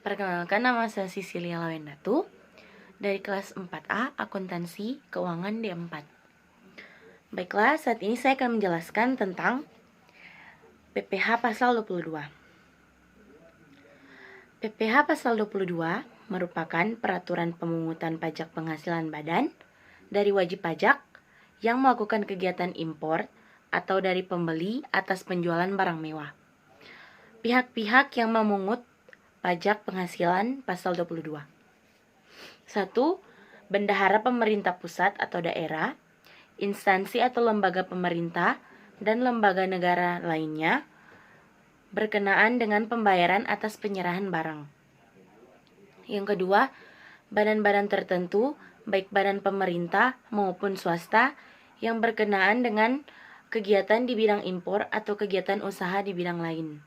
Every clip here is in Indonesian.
Perkenalkan, nama saya Sisilia Lawendatu dari kelas 4A Akuntansi Keuangan D4. Baiklah, saat ini saya akan menjelaskan tentang PPh pasal 22. PPh pasal 22 merupakan peraturan pemungutan pajak penghasilan badan dari wajib pajak yang melakukan kegiatan impor atau dari pembeli atas penjualan barang mewah. Pihak-pihak yang memungut pajak penghasilan pasal 22. 1. Bendahara pemerintah pusat atau daerah, instansi atau lembaga pemerintah, dan lembaga negara lainnya berkenaan dengan pembayaran atas penyerahan barang. Yang kedua, badan-badan tertentu, baik badan pemerintah maupun swasta, yang berkenaan dengan kegiatan di bidang impor atau kegiatan usaha di bidang lain.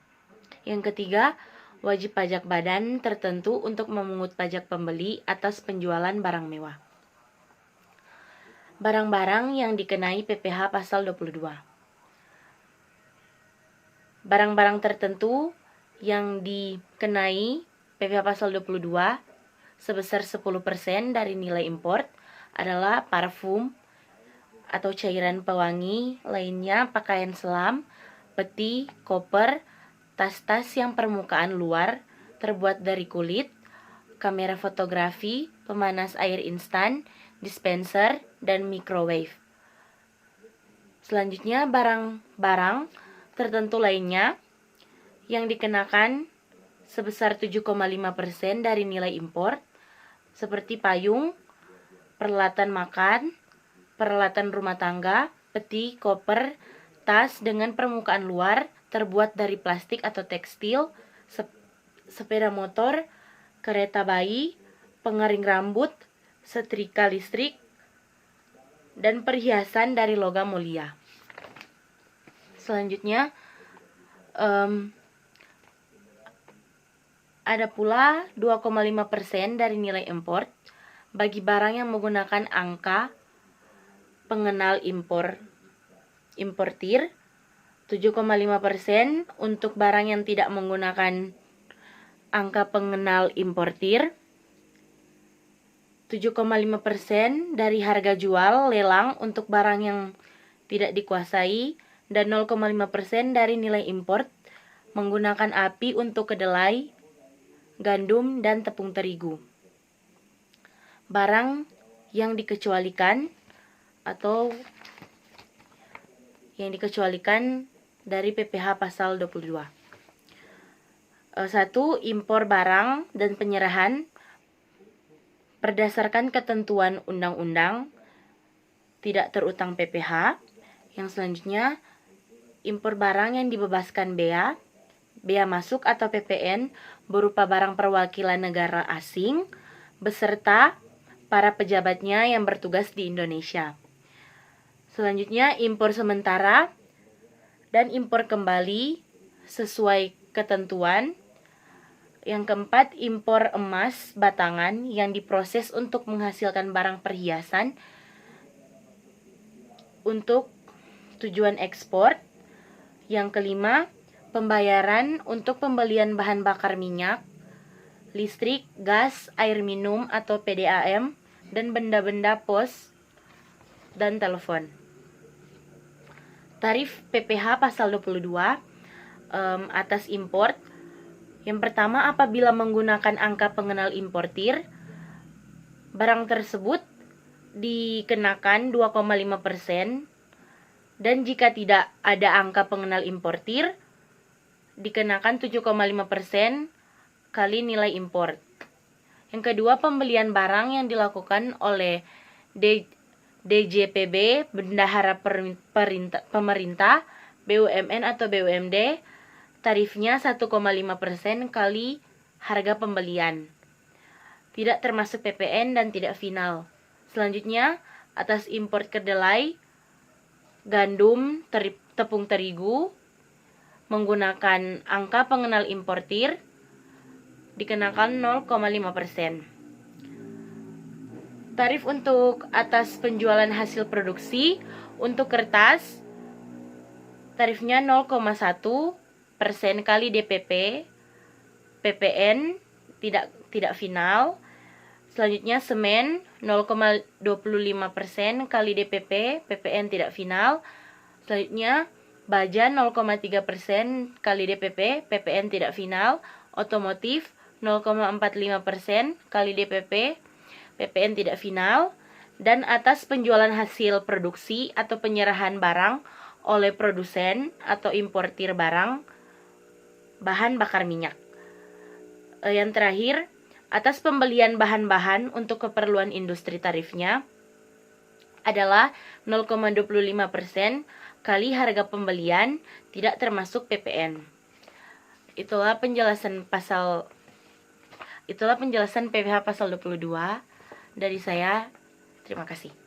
Yang ketiga, wajib pajak badan tertentu untuk memungut pajak pembeli atas penjualan barang mewah. Barang-barang yang dikenai PPh pasal 22. Barang-barang tertentu yang dikenai PPh pasal 22 sebesar 10% dari nilai import adalah parfum atau cairan pewangi lainnya, pakaian selam, peti, koper, tas-tas yang permukaan luar terbuat dari kulit, kamera fotografi, pemanas air instan, dispenser, dan microwave. Selanjutnya, barang-barang tertentu lainnya yang dikenakan sebesar 7,5% dari nilai impor seperti payung, peralatan makan, peralatan rumah tangga, peti, koper, tas dengan permukaan luar terbuat dari plastik atau tekstil, sepeda motor, kereta bayi, pengering rambut, setrika listrik, dan perhiasan dari logam mulia. Selanjutnya, ada pula 2,5% dari nilai import bagi barang yang menggunakan angka pengenal importir, 7,5% untuk barang yang tidak menggunakan angka pengenal importir, 7,5% dari harga jual lelang untuk barang yang tidak dikuasai, dan 0,5% dari nilai import menggunakan api untuk kedelai, gandum, dan tepung terigu. Barang yang dikecualikan atau yang dikecualikan dari PPh pasal 22. 1. Impor barang dan penyerahan berdasarkan ketentuan undang-undang tidak terutang PPh. Yang selanjutnya, impor barang yang dibebaskan bea masuk atau PPN berupa barang perwakilan negara asing beserta para pejabatnya yang bertugas di Indonesia. Selanjutnya, impor sementara dan impor kembali sesuai ketentuan. Yang keempat, impor emas batangan yang diproses untuk menghasilkan barang perhiasan untuk tujuan ekspor. Yang kelima, pembayaran untuk pembelian bahan bakar minyak, listrik, gas, air minum atau PDAM, dan benda-benda pos dan telepon. Tarif PPh pasal 22 atas import. Yang pertama, apabila menggunakan angka pengenal importir, barang tersebut dikenakan 2,5%, dan jika tidak ada angka pengenal importir, dikenakan 7,5% kali nilai import. Yang kedua, pembelian barang yang dilakukan oleh DJPB, Bendahara Pemerintah, BUMN atau BUMD, tarifnya 1,5% kali harga pembelian. Tidak termasuk PPN dan tidak final. Selanjutnya, atas impor kedelai, gandum, tepung terigu menggunakan angka pengenal importir, dikenakan 0,5%. Tarif untuk atas penjualan hasil produksi untuk kertas, tarifnya 0,1% kali DPP, PPN tidak final. Selanjutnya semen 0,25% kali DPP, PPN tidak final. Selanjutnya baja 0,3% kali DPP, PPN tidak final. Otomotif 0,45% kali DPP, PPN tidak final. Dan atas penjualan hasil produksi atau penyerahan barang oleh produsen atau importir barang bahan bakar minyak. Yang terakhir, atas pembelian bahan-bahan untuk keperluan industri tarifnya adalah 0,25% kali harga pembelian tidak termasuk PPN. Itulah penjelasan PPh pasal 22 dari saya. Terima kasih.